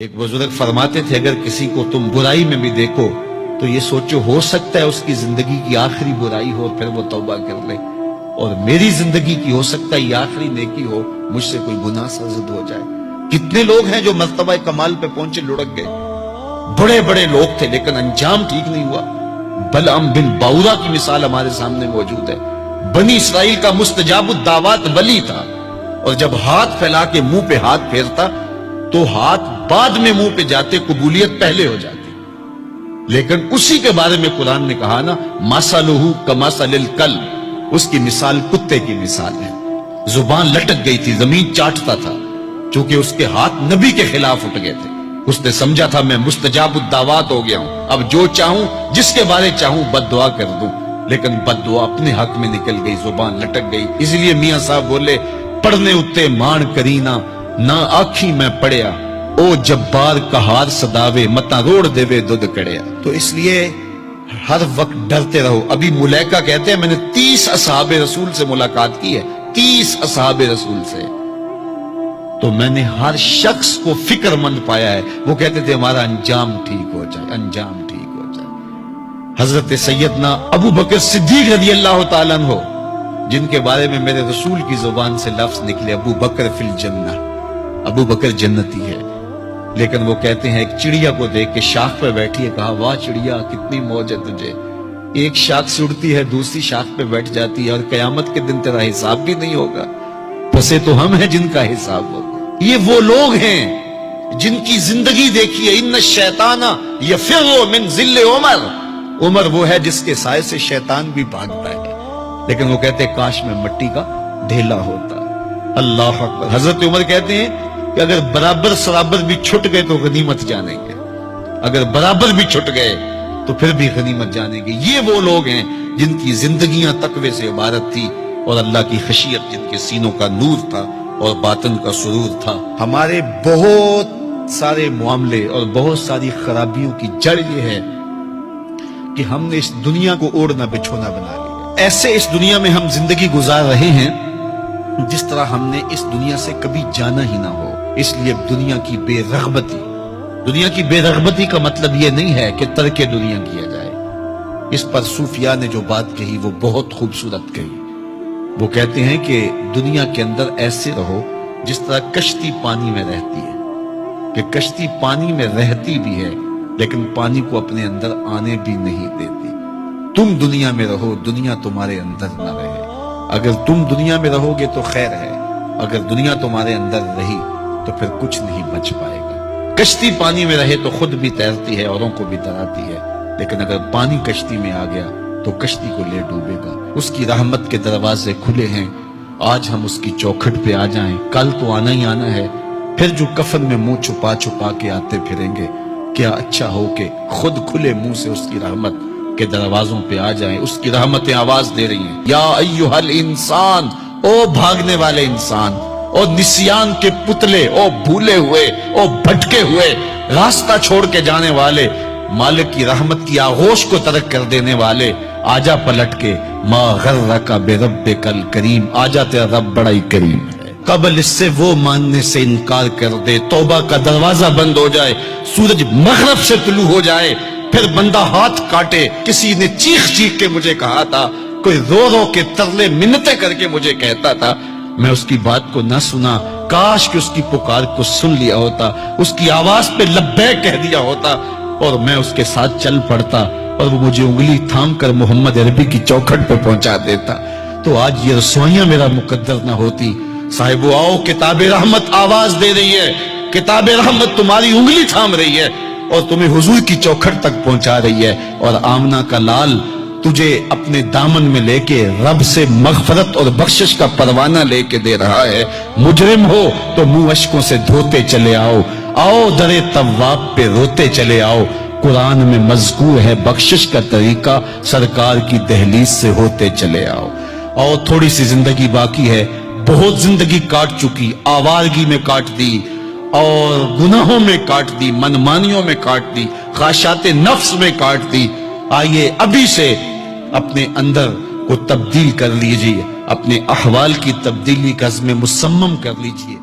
ایک بزرگ فرماتے تھے اگر کسی کو تم برائی میں بھی دیکھو تو یہ سوچو ہو سکتا ہے اس کی زندگی کی آخری برائی ہو پھر وہ توبہ کر لے، اور میری زندگی کی ہو سکتا ہے یہ آخری نیکی ہو، مجھ سے کوئی گناہ سرزد ہو جائے۔ کتنے لوگ ہیں جو مرتبہ کمال پہ پہنچے لڑک گئے، بڑے بڑے لوگ تھے لیکن انجام ٹھیک نہیں ہوا۔ بلعم بن باورا کی مثال ہمارے سامنے موجود ہے۔ بنی اسرائیل کا مستجاب الدعوات ولی تھا، اور جب ہاتھ پھیلا کے منہ پہ ہاتھ پھیرتا تو ہاتھ بعد میں منہ پہ جاتے، قبولیت پہلے ہو جاتی۔ لیکن اسی کے بارے میں قرآن نے کہا نا، مثلہ کمثل الکلب، اس کی مثال کتے کی مثال ہے۔ زبان لٹک گئی تھی، زمین چاٹتا تھا، چونکہ اس کے ہاتھ نبی کے خلاف اٹھ گئے تھے۔ اس نے سمجھا تھا میں مستجاب الدعوات ہو گیا ہوں، اب جو چاہوں جس کے بارے چاہوں بد دعا کر دوں، لیکن بد دعا اپنے حق میں نکل گئی، زبان لٹک گئی۔ اس لیے میاں صاحب بولے، پڑھنے اتے مان کرینا نہ آکھی میں پڑھیا، او جبار کہار صداوے متا روڑ دیوے دودھ کڑیا۔ تو اس لیے ہر وقت ڈرتے رہو۔ ابھی ملیکہ کہتے ہیں میں نے 30 اصحاب رسول سے ملاقات کی ہے، 30 اصحاب رسول سے، تو میں نے ہر شخص کو فکر مند پایا ہے۔ وہ کہتے تھے ہمارا انجام ٹھیک ہو جائے، انجام ٹھیک ہو جائے۔ حضرت سیدنا ابو بکر صدیق رضی اللہ تعالیٰ عنہ، جن کے بارے میں میرے رسول کی زبان سے لفظ نکلے، ابو بکر فی الجنہ، ابو بکر جنتی ہے، لیکن وہ کہتے ہیں ایک چڑیا کو دیکھ کے شاخ پہ بیٹھی ہے، کہا واہ چڑیا کتنی موج ہے تجھے، ایک شاخ سے اڑتی ہے دوسری شاخ پہ بیٹھ جاتی ہے، اور قیامت کے دن تیرا حساب بھی نہیں ہوگا، پسے تو ہم ہیں جن کا حساب ہوگا۔ یہ وہ لوگ ہیں جن کی زندگی دیکھیے، ان الشیطان یفر من ذل عمر، عمر وہ ہے جس کے سائے سے شیطان بھی بھاگتا ہے، لیکن وہ کہتے ہیں کاش میں مٹی کا ڈھیلا ہوتا۔ اللہ اکبر۔ حضرت عمر کہتے ہیں کہ اگر برابر سرابر بھی چھٹ گئے تو غنیمت جانیں گے، اگر برابر بھی چھٹ گئے تو پھر بھی غنیمت جانیں گے۔ یہ وہ لوگ ہیں جن کی زندگیاں تقوی سے عبارت تھی، اور اللہ کی خشیت جن کے سینوں کا نور تھا اور باطن کا سرور تھا۔ ہمارے بہت سارے معاملے اور بہت ساری خرابیوں کی جڑ یہ ہے کہ ہم نے اس دنیا کو اوڑھنا بچھونا بنا لیا۔ ایسے اس دنیا میں ہم زندگی گزار رہے ہیں جس طرح ہم نے اس دنیا سے کبھی جانا ہی نہ ہو۔ اس لیے دنیا کی بے رغبتی، دنیا کی بے رغبتی کا مطلب یہ نہیں ہے کہ ترک دنیا کیا جائے۔ اس پر صوفیاء نے جو بات کہی وہ بہت خوبصورت کہی۔ وہ کہتے ہیں کہ دنیا کے اندر ایسے رہو جس طرح کشتی پانی میں رہتی ہے، کہ کشتی پانی میں رہتی بھی ہے لیکن پانی کو اپنے اندر آنے بھی نہیں دیتی۔ تم دنیا میں رہو، دنیا تمہارے اندر نہ رہے۔ اگر تم دنیا میں رہو گے تو خیر ہے، اگر دنیا تمہارے اندر رہی تو پھر کچھ نہیں بچ پائے گا۔ کشتی پانی میں رہے تو خود بھی تیرتی ہے، اوروں کو بھی تراتی ہے، لیکن اگر پانی کشتی میں آ گیا تو کشتی کو لے ڈوبے گا۔ اس کی رحمت کے دروازے کھلے ہیں، آج ہم اس کی چوکھٹ پہ آ جائیں، کل تو آنا ہی آنا ہے۔ پھر جو کفن میں منہ چھپا چھپا کے آتے پھریں گے، کیا اچھا ہو کہ خود کھلے منہ سے اس کی رحمت کے دروازوں پہ آ جائیں۔ اس کی رحمتیں آواز دے رہی ہیں، یا ایھا الانسان، او بھاگنے والے انسان، او نسیان کے پتلے، او بھولے ہوئے، او بھٹکے ہوئے، راستہ چھوڑ کے جانے والے، مالک کی رحمت کی آغوش کو ترک کر دینے والے، آجا پلٹ کے، ما غرک بربک الکریم، آجا تیرا رب بڑا ہی کریم ہے۔ قبل اس سے وہ ماننے سے انکار کر دے، توبہ کا دروازہ بند ہو جائے، سورج مغرب سے طلوع ہو جائے، پھر بندہ ہاتھ کاٹے۔ کسی نے چیخ چیخ کے مجھے کہا تھا، کوئی رو رو کے ترلے منتیں کر کے مجھے کہتا تھا، میں اس کی بات کو نہ سنا، کاش کہ اس کی پکار کو سن لیا ہوتا، اس کی آواز پہ لبیک کہہ دیا ہوتا، اور میں اس کے ساتھ چل پڑتا، اور وہ مجھے انگلی تھام کر محمد عربی کی چوکھٹ پہ پہنچا دیتا، تو آج یہ رسوائیاں میرا مقدر نہ ہوتی۔ صاحبو آؤ، کتاب رحمت آواز دے رہی ہے، کتاب رحمت تمہاری انگلی تھام رہی ہے اور تمہیں حضور کی چوکھٹ تک پہنچا رہی ہے، اور آمنہ کا لال تجھے اپنے دامن میں لے کے رب سے مغفرت اور بخشش کا پروانہ لے کے دے رہا ہے۔ مجرم ہو تو منہ اشکوں سے دھوتے چلے آؤ، آؤ در تواب پہ روتے چلے آؤ، قرآن میں مذکور ہے بخشش کا طریقہ، سرکار کی دہلیز سے ہوتے چلے آؤ۔ اور تھوڑی سی زندگی باقی ہے، بہت زندگی کاٹ چکی، آوارگی میں کاٹ دی، اور گناہوں میں کاٹ دی، منمانیوں میں کاٹ دی، خواہشات نفس میں کاٹ دی۔ آئیے ابھی سے اپنے اندر کو تبدیل کر لیجئے، اپنے احوال کی تبدیلی کا عزم مصمم کر لیجئے۔